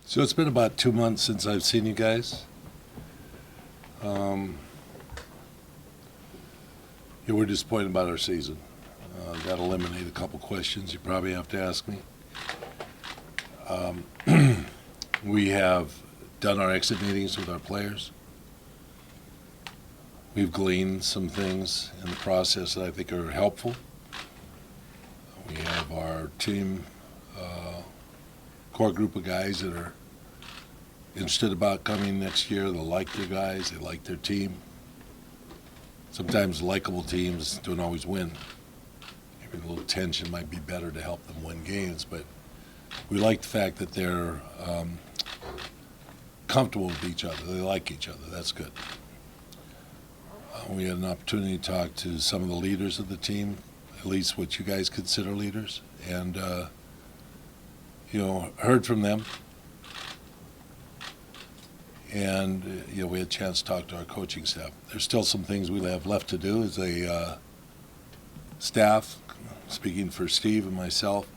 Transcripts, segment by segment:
So it's been about 2 months since I've seen you guys. Um, yeah, we're disappointed about our season. That eliminated a couple questions you probably have to ask me. Um, we have done our exit meetings with our players. We've gleaned some things in the process that I think are helpful. We have our team core group of guys that are interested about coming next year. They like their guys. They like their team. Sometimes likable teams don't always win. Maybe a little tension might be better to help them win games, but we like the fact that they're comfortable with each other. They like each other. That's good. We had an opportunity to talk to some of the leaders of the team, at least what you guys consider leaders, and heard from them. And we had a chance to talk to our coaching staff. There's still some things we have left to do as a staff, speaking for Steve and myself.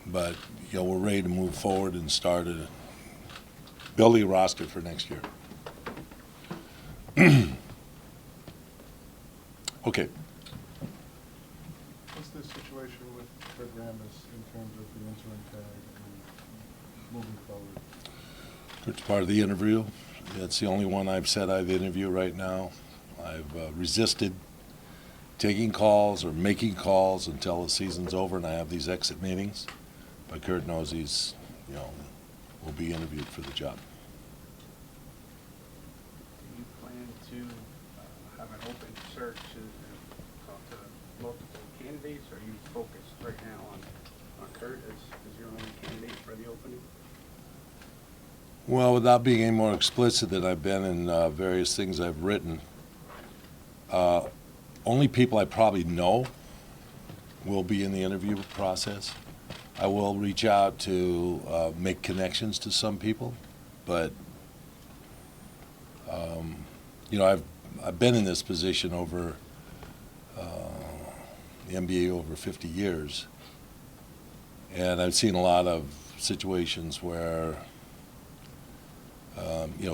But we're ready to move forward and start building a roster for next year. Okay. What's the situation with Fred Rambis in terms of the interim tag and moving forward? It's part of the interview. That's the only one I've said I'd interview right now. I've resisted taking calls or making calls until the season's over and I have these exit meetings. But Kurt knows he's, will be interviewed for the job. Do you plan to have an open search and talk to multiple candidates, or are you focused right now on Kurt as your only candidate for the opening? Well, without being any more explicit than I've been in various things I've written, only people I probably know will be in the interview process. I will reach out to make connections to some people, but I've been in this position over the NBA over 50 years, and I've seen a lot of situations where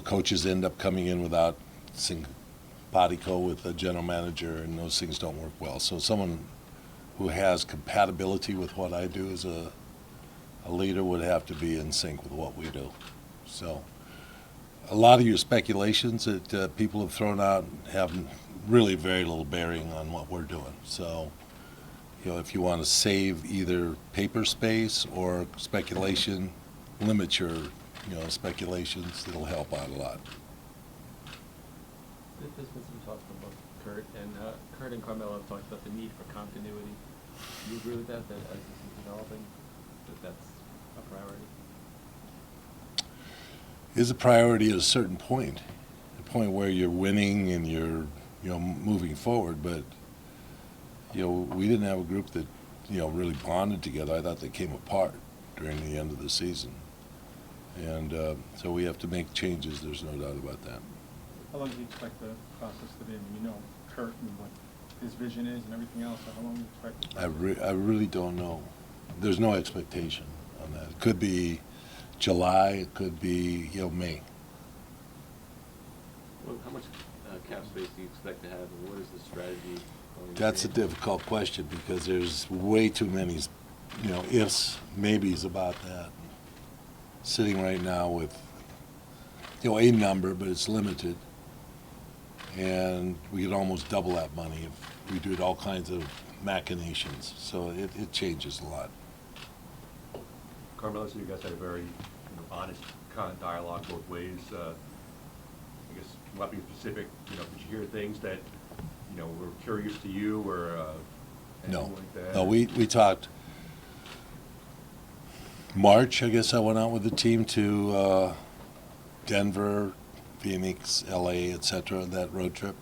coaches end up coming in without simpatico with the general manager, and those things don't work well. So someone who has compatibility with what I do as a leader would have to be in sync with what we do. So a lot of your speculations that people have thrown out have really very little bearing on what we're doing. So, if you want to save either paper space or speculation, limit your speculations. It'll help out a lot. There's been some talk about Kurt, and Kurt and Carmelo have talked about the need for continuity. Do you agree with that as this is developing, that's a priority? Is a priority at a certain point, a point where you're winning and you're moving forward. But we didn't have a group that really bonded together. I thought they came apart during the end of the season, and so we have to make changes. There's no doubt about that. How long do you expect the process to be? I mean, Kurt and what his vision is and everything else. So how long do you expect it? I really don't know. There's no expectation on that. It could be July. It could be May. Well, how much cap space do you expect to have, and what is the strategy? That's a difficult question because there's way too many, ifs, maybes about that. Sitting right now with, a number, but it's limited, and we could almost double that money if we did all kinds of machinations. So it changes a lot. Carmelo, so you guys had a very honest kind of dialogue both ways. I guess, not being specific, did you hear things that were curious to you or anything like that? No, we talked March. I guess I went out with the team to Denver, Phoenix, LA, etc. That road trip.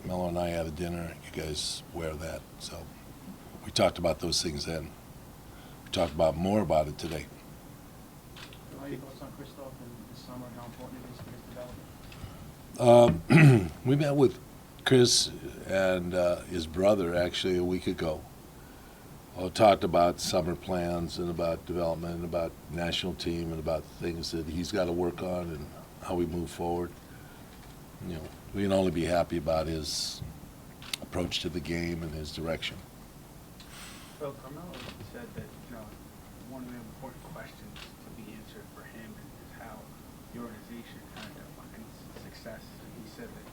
Melo and I had a dinner. You guys wear that, so we talked about those things then. We talked about more about it today. What are your thoughts on Christoph and this summer, how important it is to his development? We met with Chris and his brother actually a week ago. talked about summer plans and about development and about national team and about things that he's got to work on and how we move forward. You know, we can only be happy about his approach to the game and his direction. Well, Carmelo said that, one of the important questions to be answered for him is how the organization kind of defines success. And he said that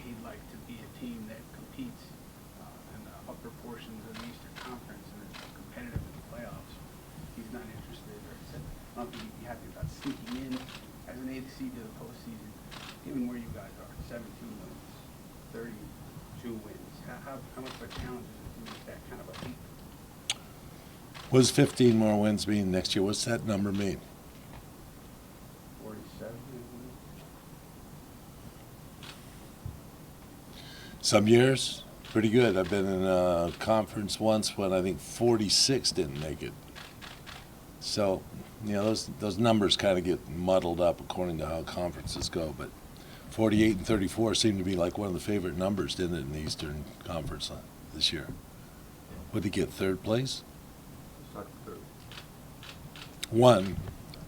he'd like to be a team that competes in the upper portions of the Eastern Conference and is competitive in the playoffs. He's not interested, or he said, I don't think he'd be happy about sneaking in as an A to C to the postseason, given where you guys are, 17 wins, 32 wins. How much of a challenge is it to make that kind of a leap? What does 15 more wins mean next year? What's that number mean? 47, Some years, pretty good. I've been in a conference once when I think 46 didn't make it. So, those numbers kind of get muddled up according to how conferences go. But 48 and 34 seem to be like one of the favorite numbers, didn't it, in the Eastern Conference this year? What did he get, third place? Not third. One.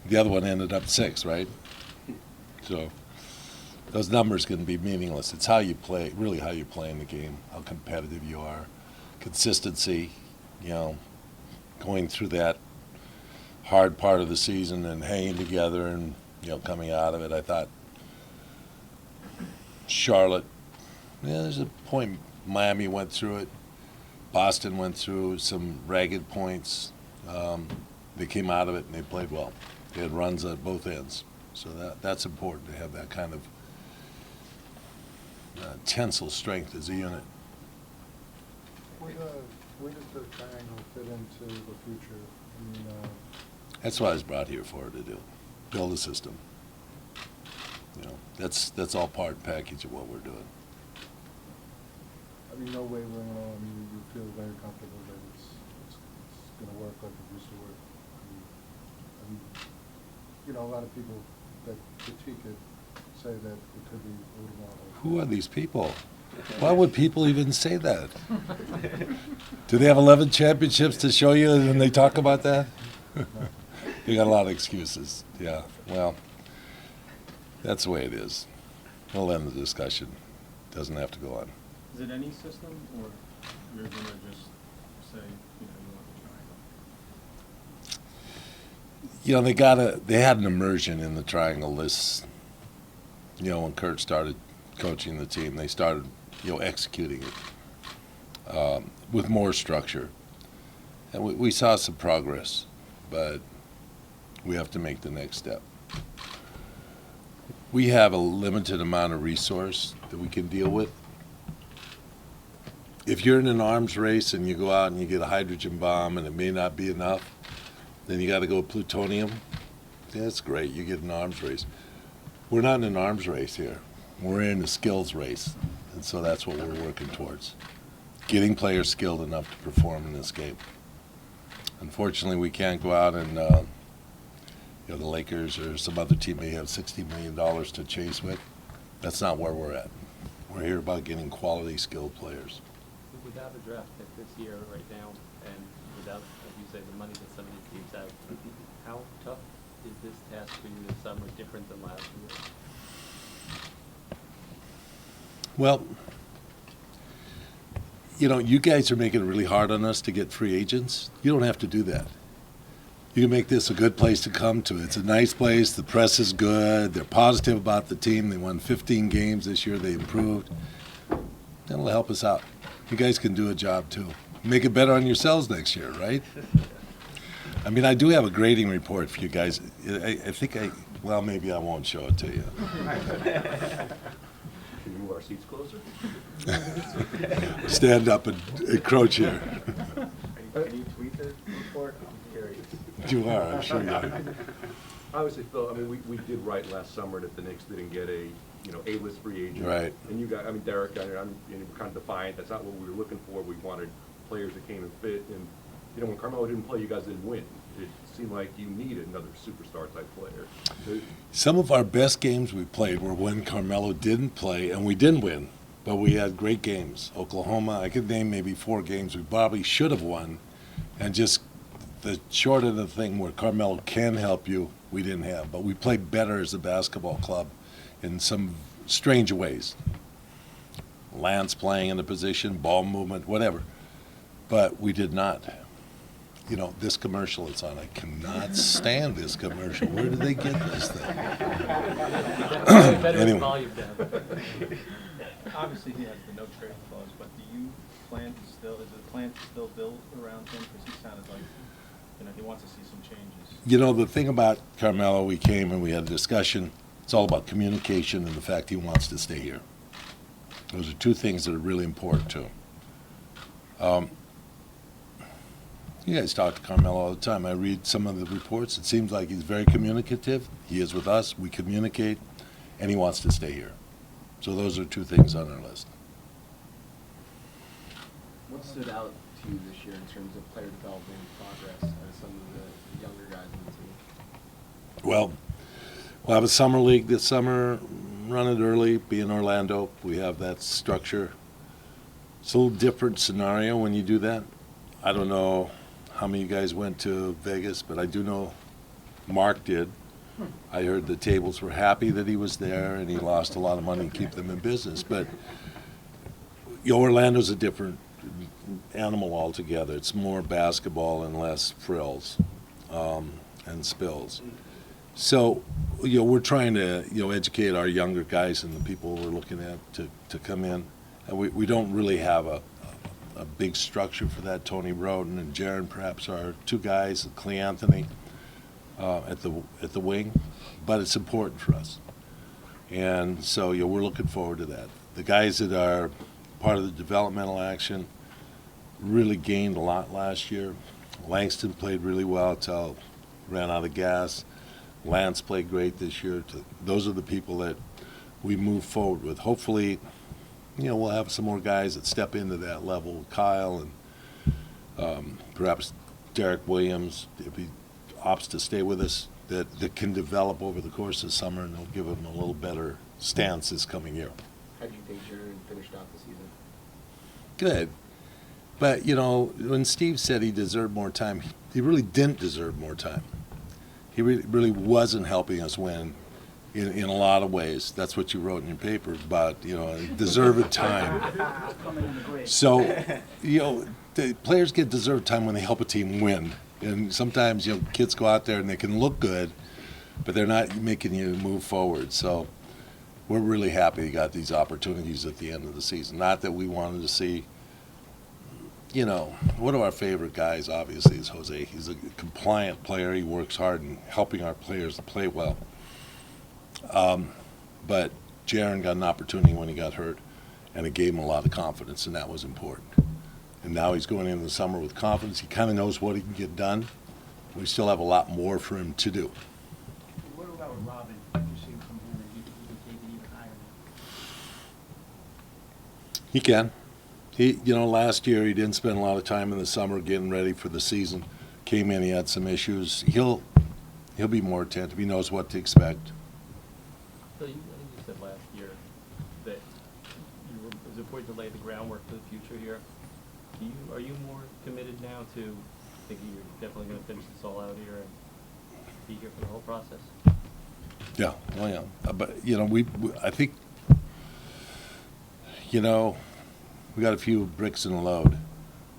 The other one ended up 6, right? So those numbers can be meaningless. It's how you play, really how you play in the game, how competitive you are, consistency, going through that hard part of the season and hanging together and, coming out of it. I thought Charlotte, there's a point Miami went through it. Boston went through some ragged points. They came out of it and they played well. They had runs at both ends. So that's important to have that kind of tensile strength as a unit. Where does the triangle fit into the future? I mean, That's what I was brought here for, to do, build a system. That's all part and package of what we're doing. I mean, no wavering at all. I mean, you feel very comfortable that it's going to work like it used to work. I mean, a lot of people that critique it say that it could be a little more. Who are these people? Why would people even say that? Do they have 11 championships to show you and they talk about that? You got a lot of excuses. Yeah, well, that's the way it is. We'll end the discussion. Doesn't have to go on. Is it any system, or you're gonna just say, you want the triangle? They had an immersion in the triangle this, when Kurt started coaching the team, they started, executing it with more structure. And we saw some progress, but we have to make the next step. We have a limited amount of resource that we can deal with. If you're in an arms race and you go out and you get a hydrogen bomb and it may not be enough, then you got to go plutonium. Yeah, that's great. You get an arms race. We're not in an arms race here. We're in a skills race, and so that's what we're working towards. Getting players skilled enough to perform in this game. Unfortunately, we can't go out and, the Lakers or some other team may have $60 million to chase with. That's not where we're at. We're here about getting quality, skilled players. Without a draft pick this year right now, and without, as you say, the money that some of these teams have, how tough is this task for you this summer, different than last year? Well, you guys are making it really hard on us to get free agents. You don't have to do that. You can make this a good place to come to. It's a nice place. The press is good. They're positive about the team. They won 15 games this year. They improved. That'll help us out. You guys can do a job, too. Make it better on yourselves next year, right? I mean, I do have a grading report for you guys. I think maybe I won't show it to you. Can you move our seats closer? Stand up and encroach here. Can you tweet the report? I'm curious. You are, I'm sure you are. Obviously, Phil, we did write last summer that the Knicks didn't get a, A-list free agent. Right. And you got, Derek, I'm kind of defiant. That's not what we were looking for. We wanted players that came and fit. And, when Carmelo didn't play, you guys didn't win. It seemed like you needed another superstar type player. Some of our best games we played were when Carmelo didn't play, and we didn't win, but we had great games. Oklahoma, I could name maybe 4 games we probably should have won, And just the short of the thing where Carmelo can help you, we didn't have. But we played better as a basketball club in some strange ways. Lance playing in a position, ball movement, whatever. But we did not. You know, this commercial it's on, I cannot stand this commercial. Where did they get this thing? Better Anyway. volume down. Obviously, he has the no trade clause, but do you plan to still, is the plan to still build around him? Because he sounded like, he wants to see some changes. You know, the thing about Carmelo, we came and we had a discussion. It's all about communication and the fact he wants to stay here. Those are two things that are really important to him. You guys talk to Carmelo all the time. I read some of the reports. It seems like he's very communicative. He is with us. We communicate, and he wants to stay here. So those are two things on our list. What stood out to you this year in terms of player development progress as some of the younger guys on the team? Well, we'll have a summer league this summer. Run it early. Be in Orlando. We have that structure. It's a little different scenario when you do that. I don't know how many of you guys went to Vegas, but I do know Mark did. I heard the tables were happy that he was there, and he lost a lot of money to keep them in business. But Orlando's a different animal altogether. It's more basketball and less frills and spills. So, we're trying to, educate our younger guys and the people we're looking at to come in. And we don't really have a big structure for that. Tony Roden and Jaron perhaps are two guys, Clay Anthony at the wing, but it's important for us. And so, we're looking forward to that. The guys that are part of the developmental action really gained a lot last year. Langston played really well until ran out of gas. Lance played great this year. Those are the people that we move forward with. Hopefully, we'll have some more guys that step into that level. Kyle and perhaps Derek Williams, if he opts to stay with us, that can develop over the course of the summer, and they'll give him a little better stance this coming year. How do you think Jaron finished out the season? Good. But, when Steve said he deserved more time, he really didn't deserve more time. He really wasn't helping us win in a lot of ways. That's what you wrote in your paper about, deserved time. So, the players get deserved time when they help a team win. And sometimes, kids go out there and they can look good, but they're not making you move forward. So we're really happy he got these opportunities at the end of the season. Not that we wanted to see, one of our favorite guys, obviously, is Jose. He's a compliant player. He works hard in helping our players to play well. But Jaron got an opportunity when he got hurt, and it gave him a lot of confidence, and that was important. And now he's going into the summer with confidence. He kind of knows what he can get done. We still have a lot more for him to do. What about Robin? You're seeing from him, you think he can take it even higher now? He can. Last year he didn't spend a lot of time in the summer getting ready for the season. Came in, he had some issues. He'll be more attentive. He knows what to expect. So I think you said last year that it was important to lay the groundwork for the future here. Are you more committed now to thinking you're definitely going to finish this all out here and be here for the whole process? Yeah, well, yeah. But I think we got a few bricks in the load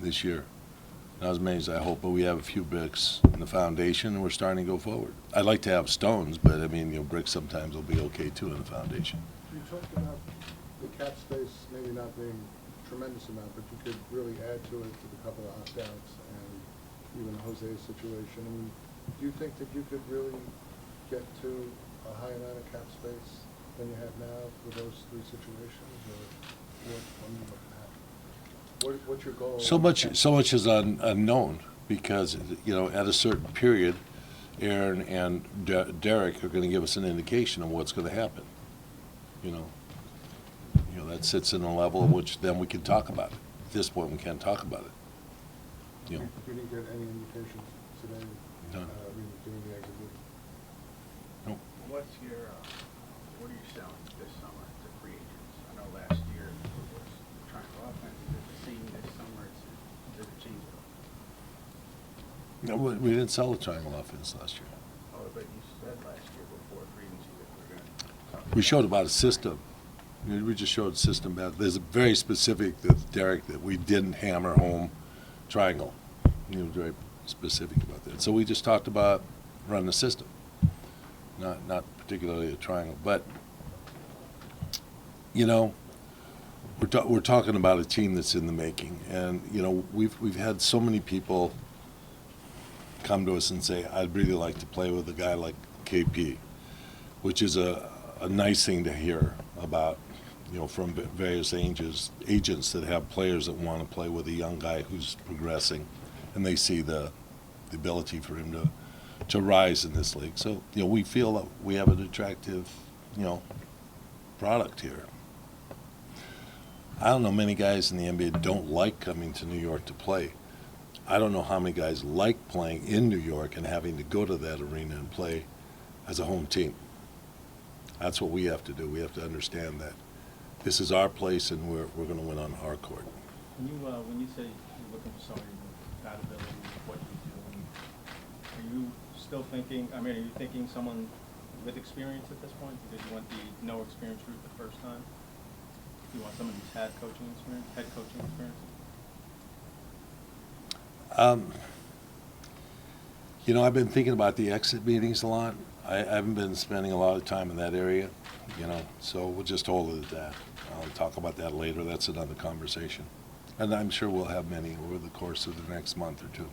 this year. Not as many as I hope, but we have a few bricks in the foundation, and we're starting to go forward. I'd like to have stones, but bricks sometimes will be okay too in the foundation. You talked about the cap space maybe not being a tremendous amount, but you could really add to it with a couple of opt-outs and even Jose's situation. Do you think that you could really get to a high amount of cap space than you have now for those three situations, or what's your goal? So much is unknown because at a certain period, Aaron and Derek are going to give us an indication of what's going to happen. That sits in a level at which then we can talk about it. At this point, we can't talk about it. You didn't get any indications today? No. During the exit meeting? Nope. What are you selling this summer to free agents? I know last year it was trying to offense. Is it the same this summer? Does it change at all? No, we didn't sell the triangle offense last year. Oh, but you said last year before free agency that we're gonna. We showed about a system. We just showed system. There's a very specific, with Derek, that we didn't hammer home triangle. He was very specific about that. So we just talked about running a system, not particularly a triangle. But, you know, we're talking about a team that's in the making. And, you know, we've had so many people come to us and say, I'd really like to play with a guy like KP, which is a nice thing to hear about, you know, from various agents that have players that want to play with a young guy who's progressing, and they see the ability for him to rise in this league. So, you know, we feel that we have an attractive, you know, product here. I don't know many guys in the NBA don't like coming to New York to play. I don't know how many guys like playing in New York and having to go to that arena and play as a home team. That's what we have to do. We have to understand that this is our place and we're going to win on our court. When you say you're looking for somebody with compatibility with what you do, are you still thinking, are you thinking someone with experience at this point? Because you went the no experience route the first time? You want someone who's had coaching experience, head coaching experience? You know, I've been thinking about the exit meetings a lot. I haven't been spending a lot of time in that area, you know, so we'll just hold it at that. I'll talk about that later. That's another conversation. And I'm sure we'll have many over the course of the next month or two.